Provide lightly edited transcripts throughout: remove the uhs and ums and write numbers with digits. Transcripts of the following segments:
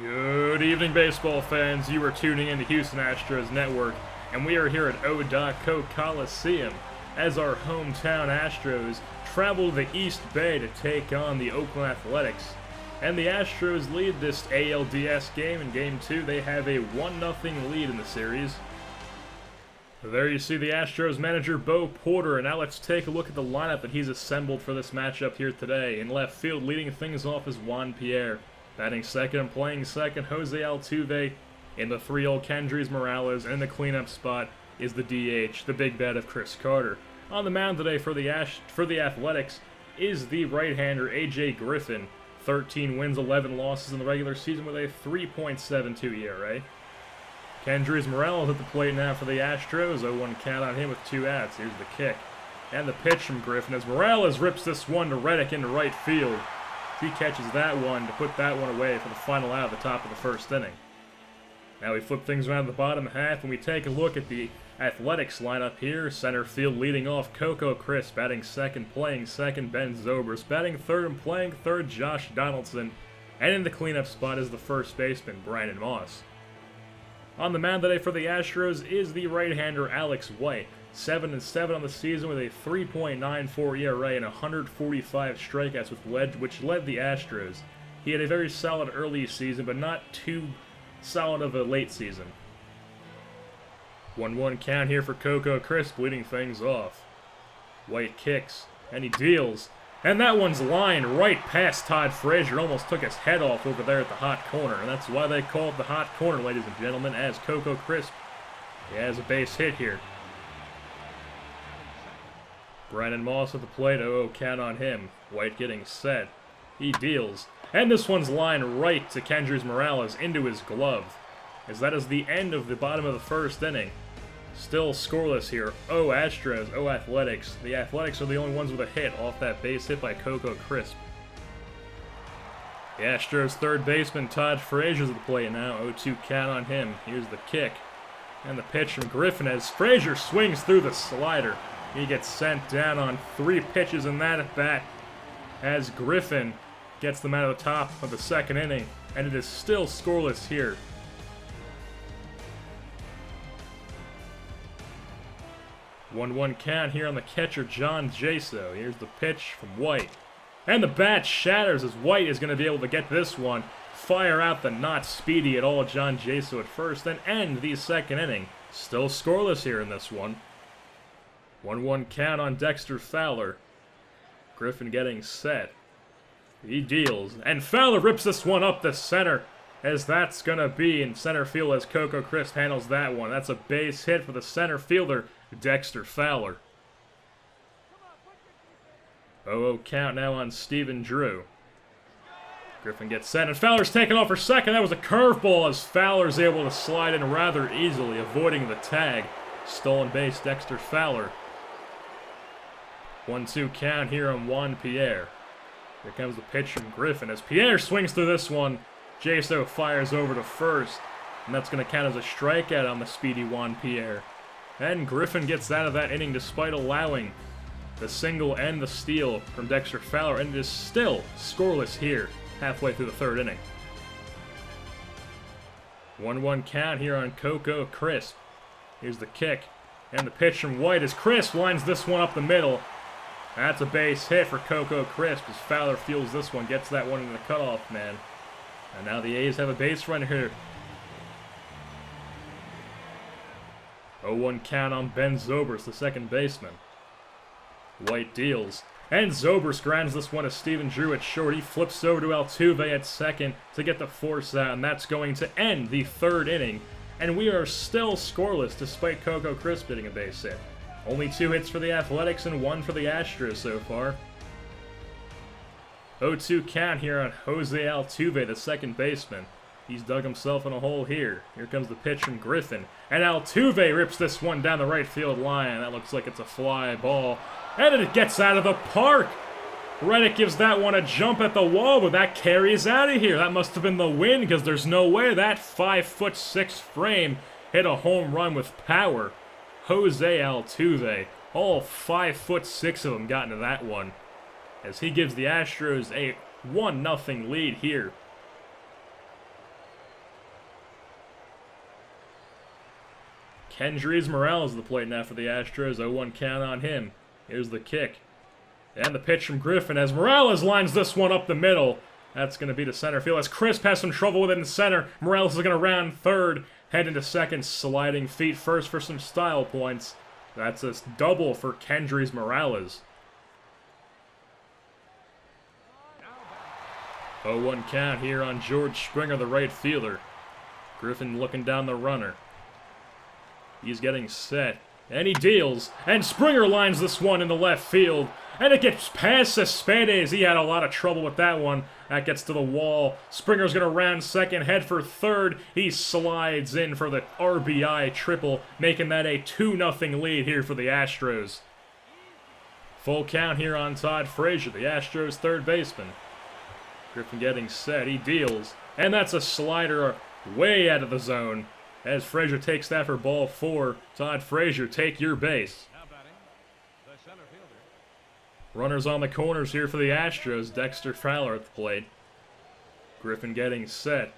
Good evening, baseball fans. You are tuning in to Houston Astros Network, and we are here at O.Co Coliseum as our hometown Astros travel to the East Bay to take on the Oakland Athletics. And the Astros lead this ALDS game. In Game 2, they have a 1-0 lead in the series. There you see the Astros manager, Bo Porter, and now let's take a look at the lineup that he's assembled for this matchup here today. In left field, leading things off is Juan Pierre. Batting second and playing second, Jose Altuve. In the 3-0, Kendrys Morales. And in the cleanup spot is the DH, the big bat of Chris Carter. On the mound today for the Athletics is the right-hander, A.J. Griffin. 13 wins, 11 losses in the regular season with a 3.72 ERA. Kendrys Morales at the plate now for the Astros. 0-1 count on him with 2 outs. Here's the kick. And the pitch from Griffin as Morales rips this one to Reddick into right field. He catches that one to put that one away for the final out at the top of the first inning. Now we flip things around the bottom half and we take a look at the Athletics lineup here. Center field leading off Coco Crisp, batting second, playing second, Ben Zobrist. Batting third and playing third, Josh Donaldson. And in the cleanup spot is the first baseman, Brandon Moss. On the mound today for the Astros is the right-hander Alex White. 7-7 on the season with a 3.94 ERA and 145 strikeouts, which led the Astros. He had a very solid early season, but not too solid of a late season. 1-1 count here for Coco Crisp, leading things off. White kicks, and he deals. And that one's lined right past Todd Frazier. Almost took his head off over there at the hot corner. And that's why they call it the hot corner, ladies and gentlemen, as Coco Crisp, he has a base hit here. Brandon Moss at the plate, 0-0 count on him. White getting set. He deals. And this one's lined right to Kendrys Morales into his glove. As that is the end of the bottom of the first inning. Still scoreless here. Astros, Athletics. The Athletics are the only ones with a hit off that base hit by Coco Crisp. The Astros third baseman Todd Frazier's at the plate now. 0-2 count on him. Here's the kick. And the pitch from Griffin as Frazier swings through the slider. He gets sent down on 3 pitches in that at bat as Griffin gets them out of the top of the second inning, and it is still scoreless here. One count here on the catcher, John Jaso. Here's the pitch from White. And the bat shatters as White is going to be able to get this one, fire out the not speedy at all John Jaso at first, and end the second inning. Still scoreless here in this one. 1-1 count on Dexter Fowler. Griffin getting set. He deals. And Fowler rips this one up the center, as that's going to be in center field as Coco Crisp handles that one. That's a base hit for the center fielder, Dexter Fowler. 0-0 count now on Stephen Drew. Griffin gets set, and Fowler's taken off for second. That was a curveball as Fowler's able to slide in rather easily, avoiding the tag. Stolen base, Dexter Fowler. 1-2 count here on Juan Pierre. Here comes the pitch from Griffin as Pierre swings through this one. Jaso fires over to first, and that's going to count as a strikeout on the speedy Juan Pierre. And Griffin gets out of that inning despite allowing the single and the steal from Dexter Fowler, and it is still scoreless here halfway through the third inning. 1-1 count here on Coco Crisp. Here's the kick, and the pitch from White as Crisp lines this one up the middle. That's a base hit for Coco Crisp as Fowler fields this one, gets that one into the cutoff man. And now the A's have a base runner here. 0-1 count on Ben Zobrist, the second baseman. White deals. And Zobrist grinds this one to Stephen Drew at short. He flips over to Altuve at second to get the force out, and that's going to end the third inning. And we are still scoreless despite Coco Crisp hitting a base hit. Only 2 hits for the Athletics and 1 for the Astros so far. 0-2 count here on Jose Altuve, the second baseman. He's dug himself in a hole here. Here comes the pitch from Griffin. And Altuve rips this one down the right field line. That looks like it's a fly ball. And it gets out of the park. Reddick gives that one a jump at the wall, but that carries out of here. That must have been the wind, because there's no way that 5'6" frame hit a home run with power. Jose Altuve, all 5'6" of them got into that one, as he gives the Astros a 1-0 lead here. Kendrys Morales at the plate now for the Astros. 0-1 count on him. Here's the kick. And the pitch from Griffin as Morales lines this one up the middle. That's going to be to center field as Crisp has some trouble with it in center. Morales is going to round third, head into second, sliding feet first for some style points. That's a double for Kendrys Morales. 0-1 count here on George Springer, the right fielder. Griffin looking down the runner. He's getting set. And he deals. And Springer lines this one in the left field. And it gets past Cespedes. He had a lot of trouble with that one. That gets to the wall. Springer's going to round second, head for third. He slides in for the RBI triple, making that a 2-0 lead here for the Astros. Full count here on Todd Frazier, the Astros third baseman. Griffin getting set. He deals. And that's a slider way out of the zone. As Frazier takes that for ball 4. Todd Frazier, take your base. Runners on the corners here for the Astros. Dexter Fowler at the plate. Griffin getting set.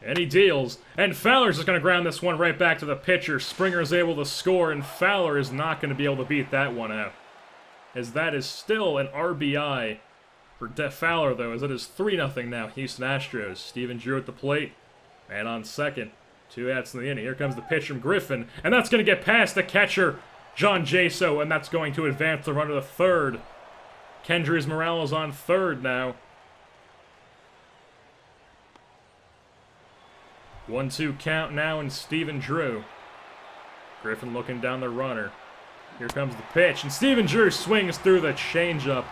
And he deals. And Fowler's just going to ground this one right back to the pitcher. Springer is able to score, and Fowler is not going to be able to beat that one out. As that is still an RBI for Fowler, though, as it is 3-0 now. Houston Astros. Stephen Drew at the plate. And on second. 2 outs in the inning. Here comes the pitch from Griffin. And that's going to get past the catcher, John Jaso, and that's going to advance the runner to third. Kendrys Morales on third now. 1-2 count now and Stephen Drew. Griffin looking down the runner. Here comes the pitch, and Stephen Drew swings through the changeup.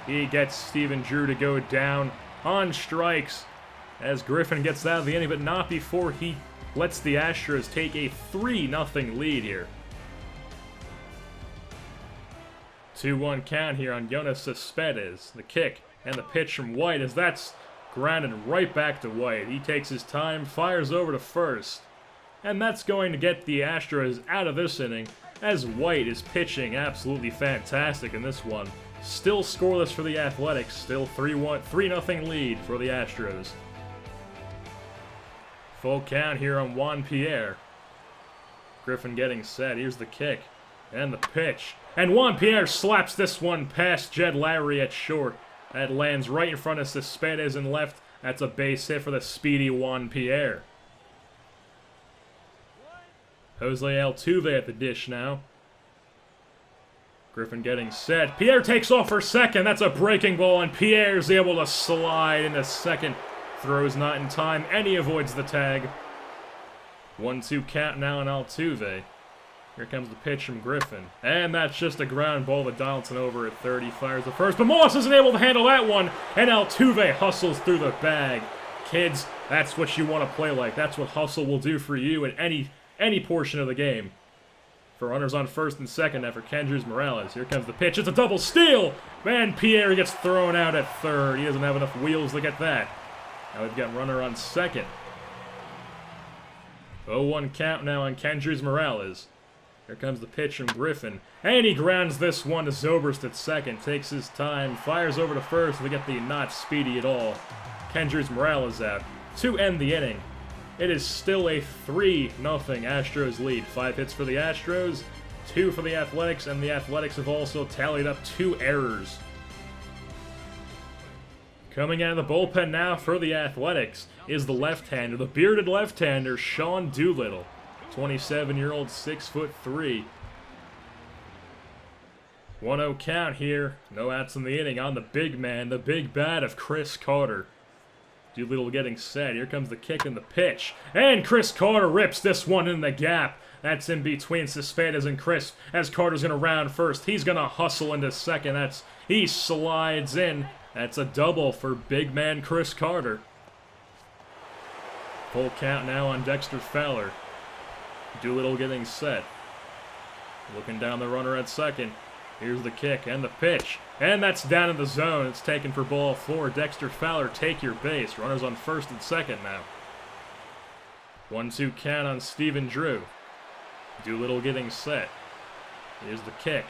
He gets Stephen Drew to go down on strikes as Griffin gets out of the inning, but not before he lets the Astros take a 3-0 lead here. 2-1 count here on Yoenis Cespedes. The kick and the pitch from White as that's grounded right back to White. He takes his time, fires over to first. And that's going to get the Astros out of this inning as White is pitching absolutely fantastic in this one. Still scoreless for the Athletics. Still 3-0 lead for the Astros. Full count here on Juan Pierre. Griffin getting set. Here's the kick. And the pitch. And Juan Pierre slaps this one past Jed Lowry at short. That lands right in front of Cespedes in left. That's a base hit for the speedy Juan Pierre. Jose Altuve at the dish now. Griffin getting set. Pierre takes off for second. That's a breaking ball, and Pierre's able to slide into second. Throws not in time, and he avoids the tag. 1-2 count now on Altuve. Here comes the pitch from Griffin. And that's just a ground ball to Donaldson over at third. He fires the first, but Moss isn't able to handle that one, and Altuve hustles through the bag. Kids, that's what you want to play like. That's what hustle will do for you in any portion of the game. For runners on first and second now for Kendrys Morales. Here comes the pitch. It's a double steal! Man, Pierre gets thrown out at third. He doesn't have enough wheels to get that. Now we've got runner on second. 0-1 count now on Kendrys Morales. Here comes the pitch from Griffin. And he grounds this one to Zobrist at second. Takes his time. Fires over to first to get the not speedy at all. Kendrys Morales out to end the inning. It is still a 3-0 Astros lead. 5 hits for the Astros, 2 for the Athletics, and the Athletics have also tallied up 2 errors. Coming out of the bullpen now for the Athletics is the left-hander, the bearded left-hander, Sean Doolittle. 27-year-old, 6'3". 1-0 count here. No outs in the inning on the big man, the big bat of Chris Carter. Doolittle getting set. Here comes the kick and the pitch. And Chris Carter rips this one in the gap. That's in between Cespedes and Chris as Carter's going to round first. He's going to hustle into second. He slides in. That's a double for big man Chris Carter. Full count now on Dexter Fowler. Doolittle getting set. Looking down the runner at second. Here's the kick and the pitch. And that's down in the zone. It's taken for ball 4. Dexter Fowler, take your base. Runners on first and second now. 1-2 count on Stephen Drew. Doolittle getting set. Here's the kick.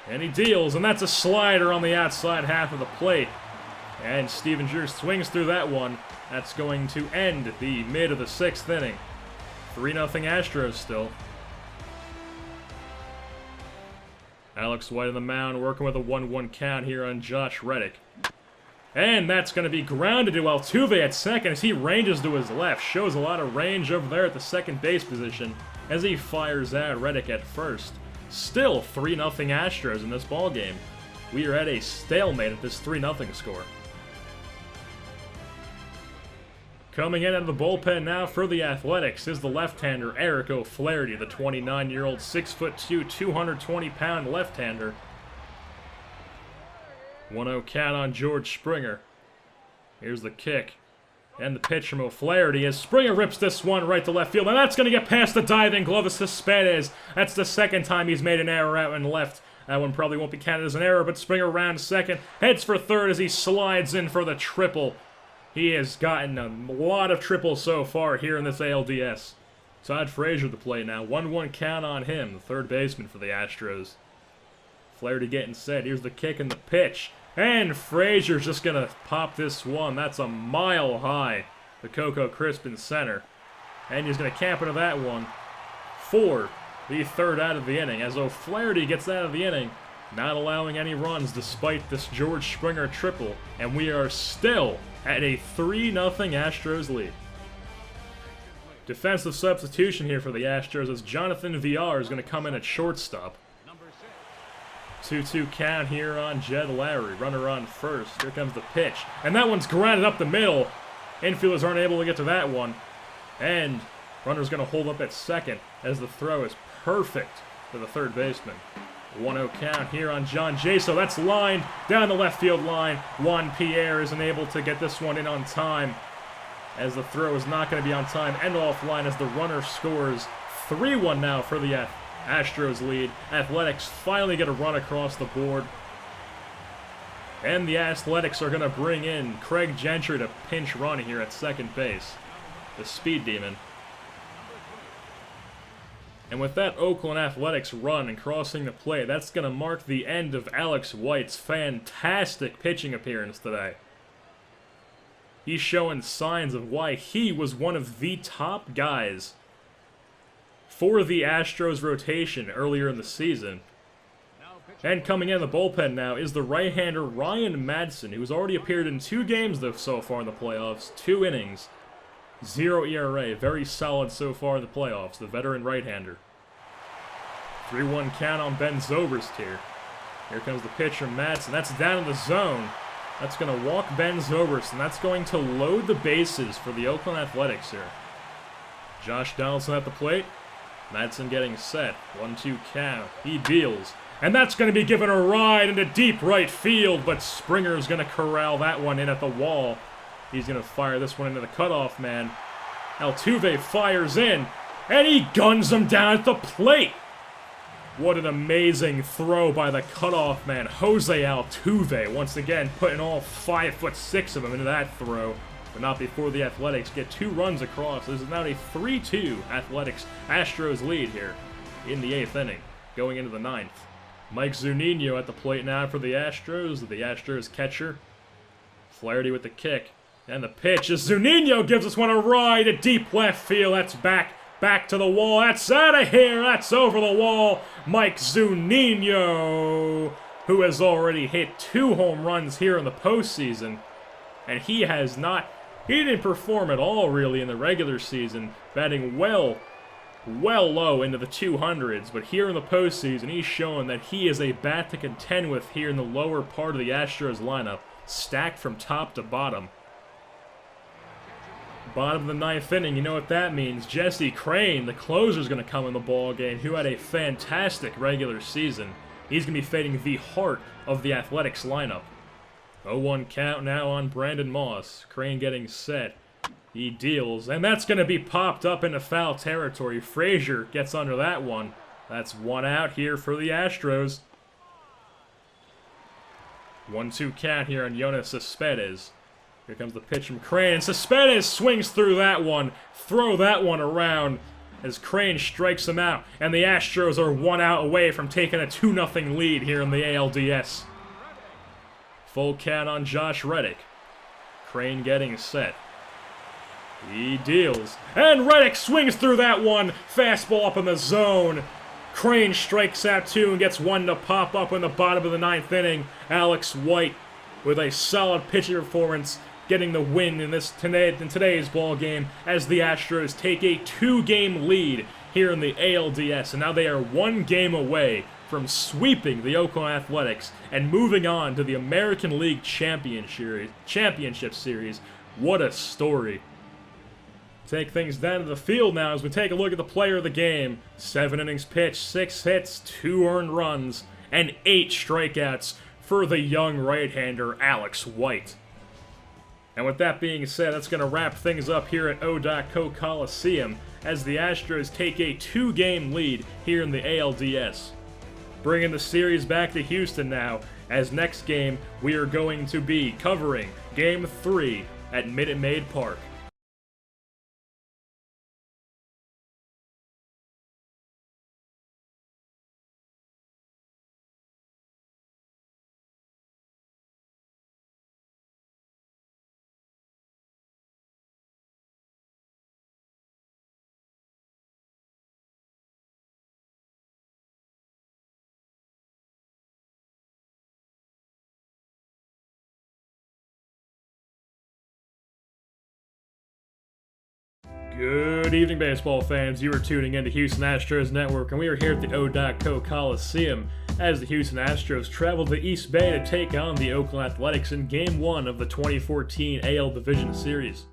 And he deals, and that's a slider on the outside half of the plate. And Stephen Drew swings through that one. That's going to end the mid of the 6th inning. 3-0 Astros still. Alex White on the mound, working with a 1-1 count here on Josh Reddick. And that's going to be grounded to Altuve at second as he ranges to his left. Shows a lot of range over there at the second base position as he fires out Reddick at first. Still 3-0 Astros in this ballgame. We are at a stalemate at this 3-0 score. Coming in out of the bullpen now for the Athletics is the left-hander Eric O'Flaherty, the 29-year-old 6'2", 220-pound left-hander. 1-0 count on George Springer. Here's the kick. And the pitch from O'Flaherty as Springer rips this one right to left field. And that's going to get past the diving glove of Cespedes. That's the second time he's made an error out and left. That one probably won't be counted as an error, but Springer rounds second. Heads for third as he slides in for the triple. He has gotten a lot of triples so far here in this ALDS. Todd Frazier to play now. 1-1 count on him, the third baseman for the Astros. Flaherty getting set. Here's the kick and the pitch. And Frazier's just going to pop this one. That's a mile high to Coco Crisp in center. And he's going to camp into that one for the third out of the inning. As O'Flaherty gets out of the inning, not allowing any runs despite this George Springer triple. And we are still at a 3-0 Astros lead. Defensive substitution here for the Astros as Jonathan Villar is going to come in at shortstop. 2-2 count here on Jed Lowry. Runner on first. Here comes the pitch. And that one's grounded up the middle. Infielders aren't able to get to that one. And runner's going to hold up at second as the throw is perfect to the third baseman. 1-0 count here on John Jaso. That's lined down the left field line. Juan Pierre isn't able to get this one in on time as the throw is not going to be on time and offline as the runner scores. 3-1 now for the Astros lead. Athletics finally get a run across the board. And the Athletics are going to bring in Craig Gentry to pinch run here at second base. The speed demon. And with that Oakland Athletics run and crossing the plate, that's going to mark the end of Alex White's fantastic pitching appearance today. He's showing signs of why he was one of the top guys for the Astros rotation earlier in the season. And coming in the bullpen now is the right-hander Ryan Madsen, who's already appeared in 2 games though so far in the playoffs, 2 innings, 0 ERA, very solid so far in the playoffs, the veteran right-hander. 3-1 count on Ben Zobrist here. Here comes the pitch from Madsen, that's down in the zone. That's going to walk Ben Zobrist, and that's going to load the bases for the Oakland Athletics here. Josh Donaldson at the plate. Madsen getting set. 1-2 count. He deals. And that's going to be given a ride into deep right field, but Springer's going to corral that one in at the wall. He's going to fire this one into the cutoff man. Altuve fires in, and he guns him down at the plate. What an amazing throw by the cutoff man, Jose Altuve. Once again, putting all 5'6" of him into that throw. But not before the Athletics get 2 runs across. This is now a 3-2 Astros lead here in the 8th inning, going into the 9th. Mike Zunino at the plate now for the Astros catcher. Flaherty with the kick. And the pitch as Zunino gives us one a ride at deep left field. That's back to the wall. That's out of here. That's over the wall. Mike Zunino, who has already hit 2 home runs here in the postseason. And he didn't perform at all really in the regular season, batting well low into the 200s. But here in the postseason, he's shown that he is a bat to contend with here in the lower part of the Astros lineup, stacked from top to bottom. Bottom of the 9th inning, you know what that means. Jesse Crain, the closer, is going to come in the ballgame, who had a fantastic regular season. He's going to be fading the heart of the Athletics lineup. 0-1 count now on Brandon Moss. Crain getting set. He deals, and that's going to be popped up into foul territory. Frazier gets under that one. That's 1 out here for the Astros. 1-2 count here on Jonas Cespedes. Here comes the pitch from Crain, and Cespedes swings through that one. Throw that one around as Crain strikes him out, and the Astros are 1 out away from taking a 2-0 lead here in the ALDS. Full count on Josh Reddick. Crain getting set. He deals, and Reddick swings through that one. Fastball up in the zone. Crane strikes out 2 and gets 1 to pop up in the bottom of the 9th inning. Alex White with a solid pitching performance, getting the win in today's ball game as the Astros take a 2-game lead here in the ALDS, and now they are 1 game away from sweeping the Oakland Athletics and moving on to the American League Championship Series. What a story. Take things down to the field now as we take a look at the player of the game. 7 innings pitched, 6 hits, 2 earned runs, and 8 strikeouts for the young right-hander Alex White. And with that being said, that's going to wrap things up here at O.Co Coliseum as the Astros take a 2-game lead here in the ALDS. Bringing the series back to Houston now, as next game we are going to be covering Game 3 at Minute Maid Park. Good evening, baseball fans. You are tuning in to Houston Astros Network, and we are here at the O.Co Coliseum as the Houston Astros travel to the East Bay to take on the Oakland Athletics in Game 1 of the 2014 AL Division Series.